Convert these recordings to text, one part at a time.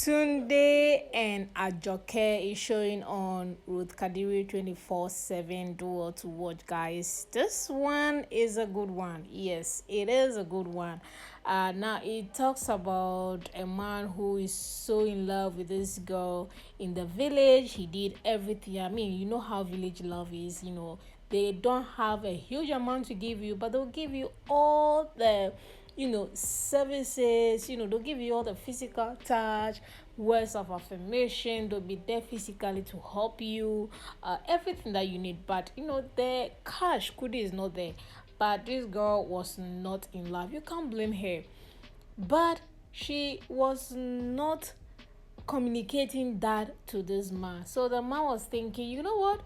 Tunde and Ajoke is showing on Ruth Kadiri 24/7 dual to watch, guys. This one is a good one. Yes, it is a good one. Now it talks about a man who is so in love with this girl in the village. He did everything. I mean, you know how village love is, they don't have a huge amount to give you, but they'll give you all the services. They'll give you all the physical touch, words of affirmation. They'll be there physically to help you, everything that you need. But the cash kudi is not there. But this girl was not in love. You can't blame her. But she was not communicating that to this man. So the man was thinking, you know what?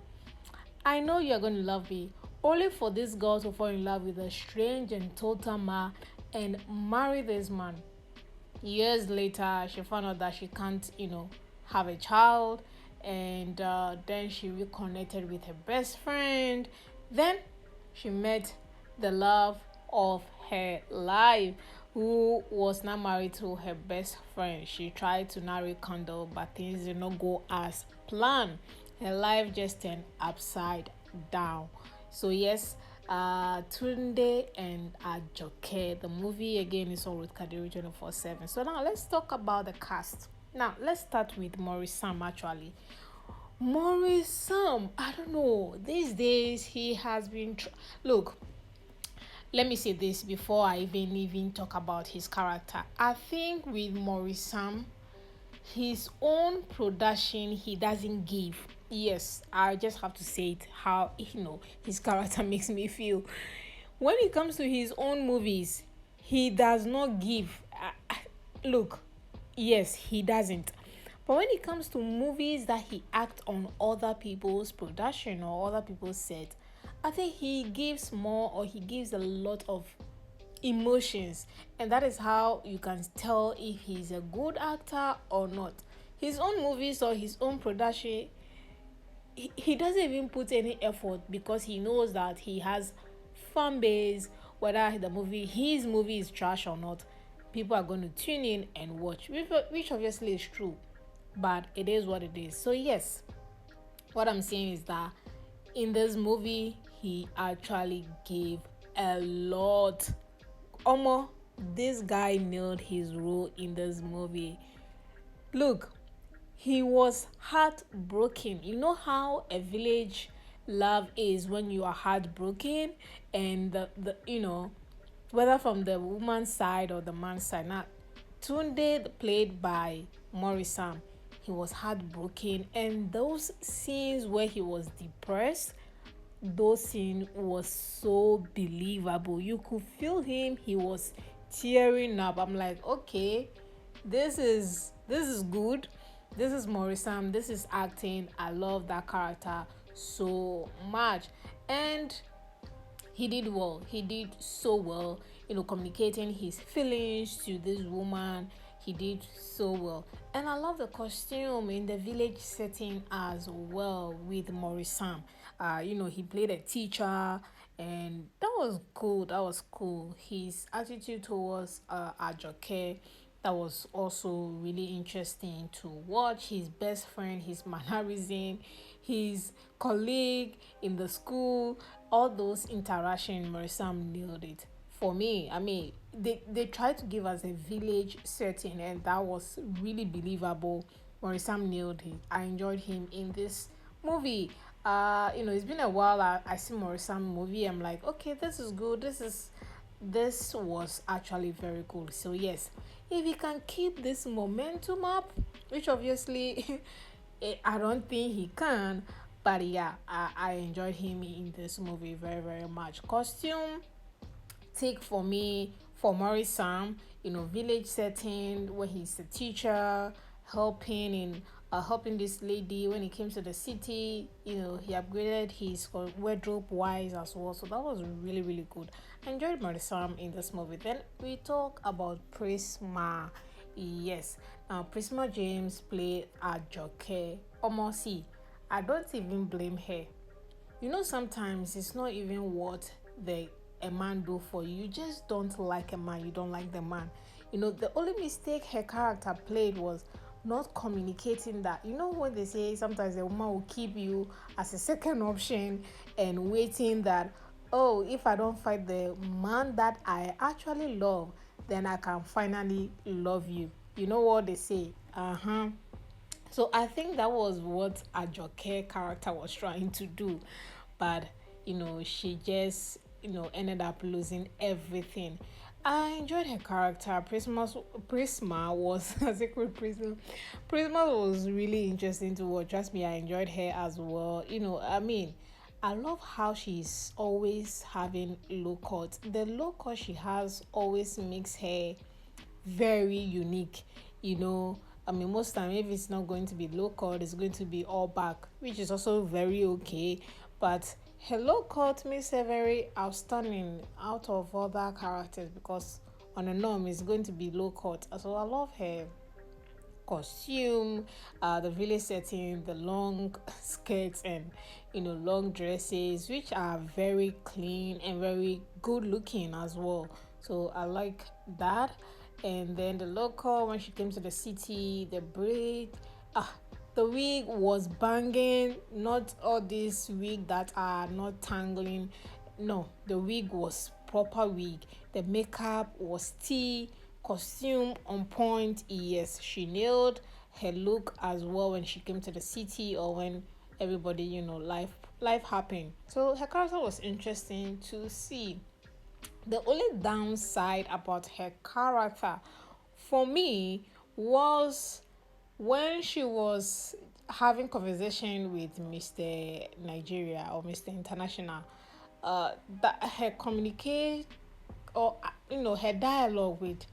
I know you're going to love me, only for this girl to fall in love with a strange and total man and marry this man. Years later, she found out that she can't, have a child, and then she reconnected with her best friend. Then she met the love of her life, who was now married to her best friend. She tried to now rekindle, but things did not go as planned. Her life just turned upside down. So yes, Tunde and Ajoke. The movie again is all with Kadiri 24/7. So now let's talk about the cast. Now let's start with Maurice Sam. Actually, Maurice Sam, I don't know. These days he has been. Look, let me say this before I even talk about his character. I think with Maurice Sam, his own production he doesn't give. Yes, I just have to say it how his character makes me feel. When it comes to his own movies, he does not give. Look, yes, he doesn't. But when it comes to movies that he acts on other people's production or other people's set, I think he gives more, or he gives a lot of emotions, and that is how you can tell if he's a good actor or not. His own movies or his own production, he doesn't even put any effort, because he knows that he has fan base. Whether his movie is trash or not, people are going to tune in and watch, which obviously is true, but it is what it is. So yes, what I'm saying is that in this movie he actually gave a lot. Omo, this guy nailed his role in this movie. Look, he was heartbroken. You know how a village love is when you are heartbroken, and the whether from the woman's side or the man's side. Now, Tunde, played by Maurice Sam, he was heartbroken, and those scenes where he was depressed, those scene was so believable. You could feel him. He was tearing up. I'm like, okay, this is good. This is Maurice Sam. This is acting. I love that character so much. And he did well. He did so well, communicating his feelings to this woman. He did so well. And I love the costume in the village setting as well with Maurice Sam. He played a teacher, and that was cool. That was cool. His attitude towards Ajoke, that was also really interesting to watch. His best friend, his mannerism, his colleague in the school, all those interaction, Marisam nailed it. For me, I mean, they tried to give us a village setting, and that was really believable. Marisam nailed it. I enjoyed him in this movie. It's been a while I see Marisam movie. I'm like, okay, this is good. This was actually very cool. So yes, if he can keep this momentum up, which obviously I don't think he can, but yeah, I enjoyed him in this movie very, very much. Costume take for me for Maurice Sam, village setting where he's a teacher, helping this lady when he came to the city. He upgraded his wardrobe wise as well. So that was really, really good. I enjoyed Maurice Sam in this movie. Then we talk about Prisma. Yes. Now Prisma James played Ajoke. Almost see. I don't even blame her. Sometimes it's not even what a man do for you. You just don't like a man. You don't like the man. The only mistake her character played was not communicating that. You know when they say sometimes a woman will keep you as a second option and waiting that, oh, if I don't find the man that I actually love, then I can finally love you. You know what they say? Uh-huh. So I think that was what Ajoke character was trying to do, but she just ended up losing everything. I enjoyed her character. Prisma was a secret Prisma. Prisma was really interesting to watch. Trust me, I enjoyed her as well. I love how she's always having low cut. The low cut she has always makes her very unique. Most time if it's not going to be low cut, it's going to be all back, which is also very okay. But her low cut makes her very outstanding out of other characters because on a norm it's going to be low cut. So I love her costume, the village setting, the long skirts and long dresses, which are very clean and very good looking as well. So I like that. And then the local when she came to the city, the braid, the wig was banging. Not all these wig that are not tangling. No, the wig was proper wig. The makeup was tea, costume on point. Yes, she nailed her look as well when she came to the city or when everybody, life happened. So her character was interesting to see. The only downside about her character for me was when she was having conversation with Mr. Nigeria or Mr. International, that her communicate or her dialogue with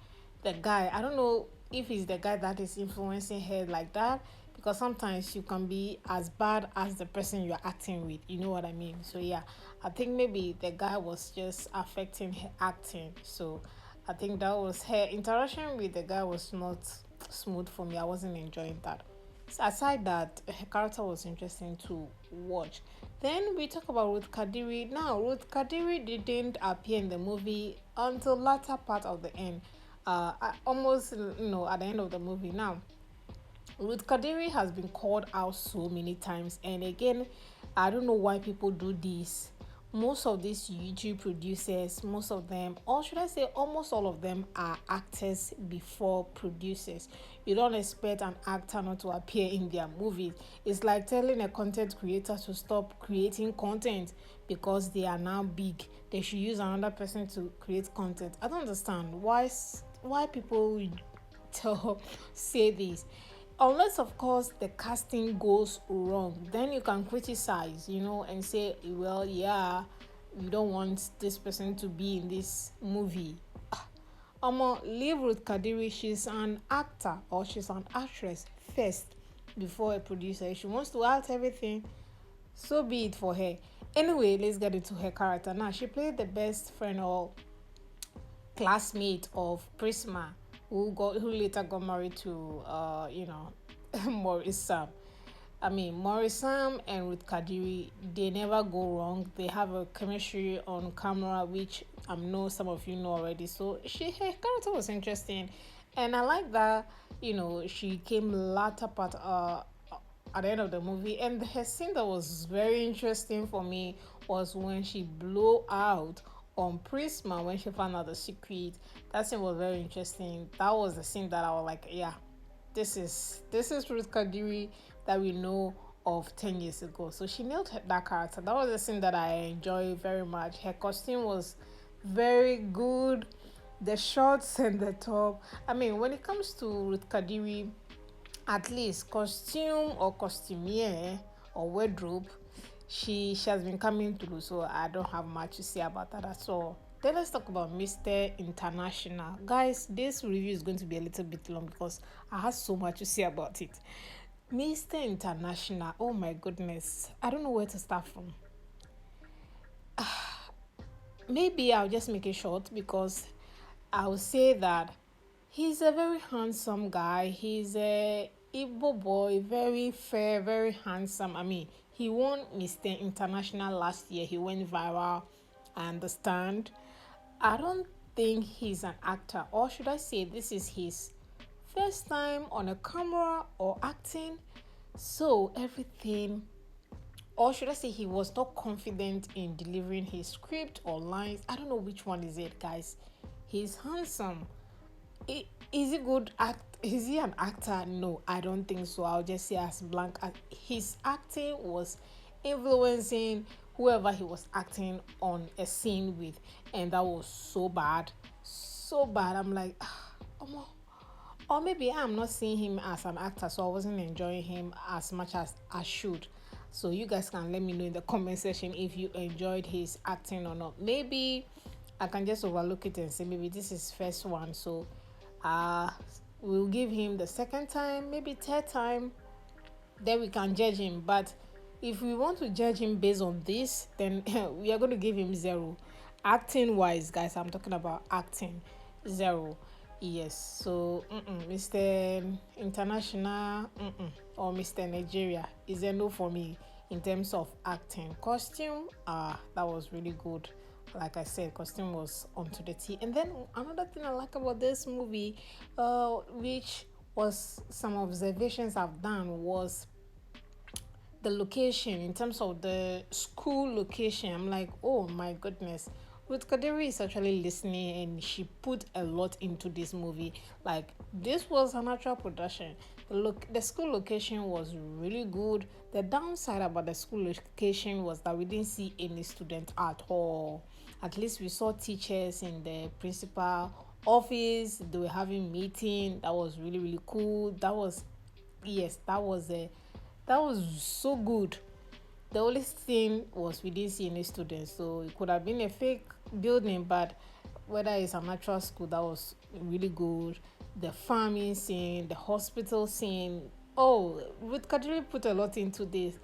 the guy. I don't know if it's the guy that is influencing her like that, because sometimes you can be as bad as the person you're acting with. You know what I mean? So yeah, I think maybe the guy was just affecting her acting. So I think that was her interaction with the guy was not smooth for me. I wasn't enjoying that. So aside that, her character was interesting to watch. Then we talk about Ruth Kadiri. Now, Ruth Kadiri didn't appear in the movie until latter part of the end. Almost, at the end of the movie. Now, Ruth Kadiri has been called out so many times, and again, I don't know why people do this. Most of these YouTube producers, most of them, or should I say almost all of them, are actors before producers. You don't expect an actor not to appear in their movies. It's like telling a content creator to stop creating content because they are now big. They should use another person to create content. I don't understand why people tell say this, unless of course the casting goes wrong, then you can criticize, and say, well, yeah, you don't want this person to be in this movie. Leave Ruth Kadiri. She's an actor or she's an actress first before a producer. If she wants to act everything, so be it for her. Anyway, let's get into her character. Now, she played the best friend or classmate of Prisma, who later got married to Maurice Sam. Maurice Sam and Ruth Kadiri, they never go wrong. They have a chemistry on camera, which I know some of you know already. So her character was interesting, and I like that. She came latter part at the end of the movie, and her scene that was very interesting for me was when she blew out on Prisma when she found out the secret. That scene was very interesting. That was the scene that I was like, yeah, this is Ruth Kadiri that we know of 10 years ago. So she nailed that character. That was the scene that I enjoyed very much. Her costume was very good. The shorts and the top. When it comes to Ruth Kadiri, at least costume or costumier or wardrobe, she has been coming through. So I don't have much to say about that at all. Then let's talk about Mr. International. Guys, this review is going to be a little bit long because I have so much to say about it. Mr. International, oh my goodness. I don't know where to start from. Maybe I'll just make it short because I'll say that he's a very handsome guy. He's a Igbo boy, very fair, very handsome. He won Mr. International last year. He went viral. I understand. I don't think he's an actor, or should I say this is his first time on a camera or acting. So everything, or should I say, he was not confident in delivering his script or lines. I don't know which one is it, guys. He's handsome. Is he good act? Is he an actor? No, I don't think so. I'll just say as blank as his acting was influencing whoever he was acting on a scene with, and that was so bad, so bad. I'm like, omo. Or maybe I'm not seeing him as an actor, so I wasn't enjoying him as much as I should. So you guys can let me know in the comment section if you enjoyed his acting or not. Maybe I can just overlook it and say maybe this is first one, so uh we'll give him the second time, maybe third time, then we can judge him. But if we want to judge him based on this, then we are going to give him zero. Acting wise, guys, I'm talking about acting, zero. Yes, so Mr. International, or Mr. Nigeria is a no for me in terms of acting. Costume, that was really good. Like I said, costume was onto the T. And then another thing I like about this movie, which was some observations I've done, was the location. In terms of the school location, I'm like, oh my goodness, Ruth Kadiri is actually listening, and she put a lot into this movie. Like, this was a natural production. The school location was really good. The downside about the school location was that we didn't see any student at all. At least we saw teachers in the principal office. They were having meeting. That was really, really cool. That was so good. The only thing was we didn't see any students, so it could have been a fake building, but whether it's a natural school, that was really good. The farming scene, the hospital scene. Oh, Ruth Kadiri put a lot into this.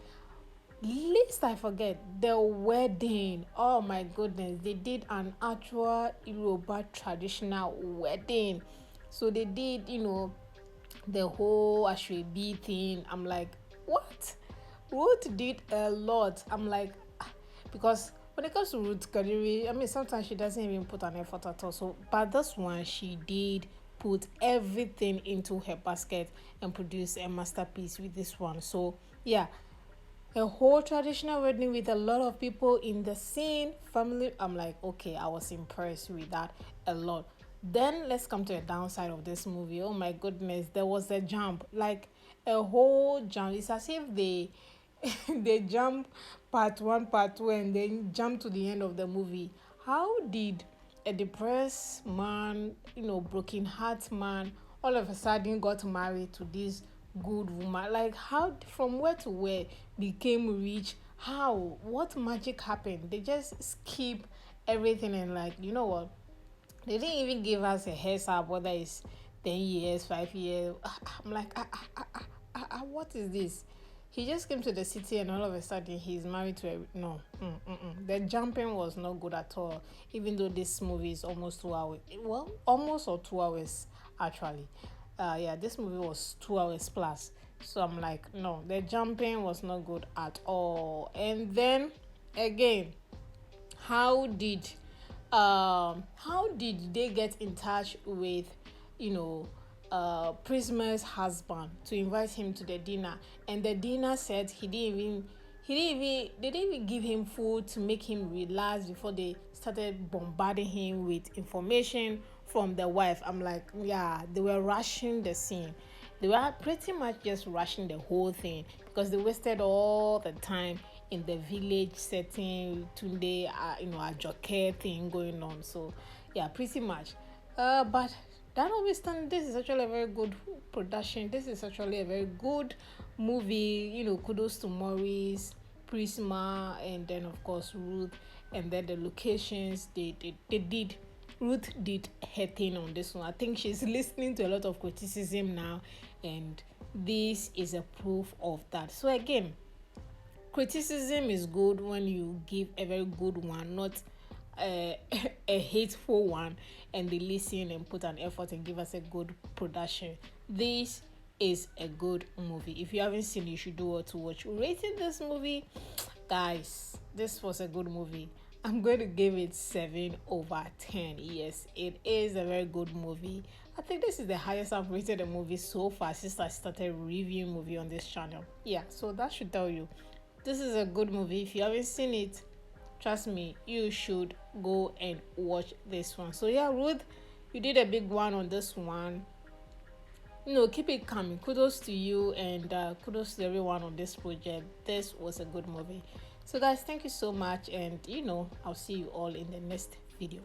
Least I forget, the wedding. Oh my goodness, they did an actual Yoruba traditional wedding. So they did, the whole Ashwebi thing. I'm like, what? Ruth did a lot. I'm like, because when it comes to Ruth Kadiri, I mean, sometimes she doesn't even put an effort at all. So, but this one, she did put everything into her basket and produce a masterpiece with this one. So, yeah, a whole traditional wedding with a lot of people in the scene, family. I'm like, okay, I was impressed with that a lot. Then let's come to the downside of this movie. Oh my goodness, there was a jump, like a whole jump. It's as if they they jump part one, part two, and then jump to the end of the movie. How did a depressed man, broken heart man, all of a sudden got married to this good woman? Like, how, from where to where, became rich? How? What magic happened? They just skip everything, and like, you know what? They didn't even give us a heads up whether it's 10 years, 5 years. I'm like, what is this? He just came to the city, and all of a sudden he's married to a no. The jumping was not good at all. Even though this movie is almost 2 hours, well, almost, or 2 hours actually. Yeah, this movie was 2 hours plus. So I'm like, no, the jumping was not good at all. And then again, how did they get in touch with, Prisma's husband to invite him to the dinner? And the dinner said they didn't even give him food to make him relax before they started bombarding him with information from the wife. I'm like, yeah, they were rushing the scene. They were pretty much just rushing the whole thing because they wasted all the time in the village setting, Tunde, Ajoke thing going on. So, yeah, pretty much. But that notwithstanding, this is actually a very good production. This is actually a very good movie. Kudos to Maurice, Prisma, and then of course Ruth, and then the locations they did. Ruth did her thing on this one. I think she's listening to a lot of criticism now, and this is a proof of that. So again, criticism is good when you give a very good one, not a, a hateful one, and they listen and put an effort and give us a good production. This is a good movie. If you haven't seen it, you should do what to watch. Rating this movie, guys, this was a good movie. I'm going to give it 7/10. Yes, it is a very good movie. I think this is the highest I've rated a movie so far since I started reviewing movie on this channel. Yeah, so that should tell you this is a good movie. If you haven't seen it, trust me, you should go and watch this one. So yeah, Ruth, you did a big one on this one. Keep it coming. Kudos to you, and kudos to everyone on this project. This was a good movie. So guys, thank you so much, and I'll see you all in the next video.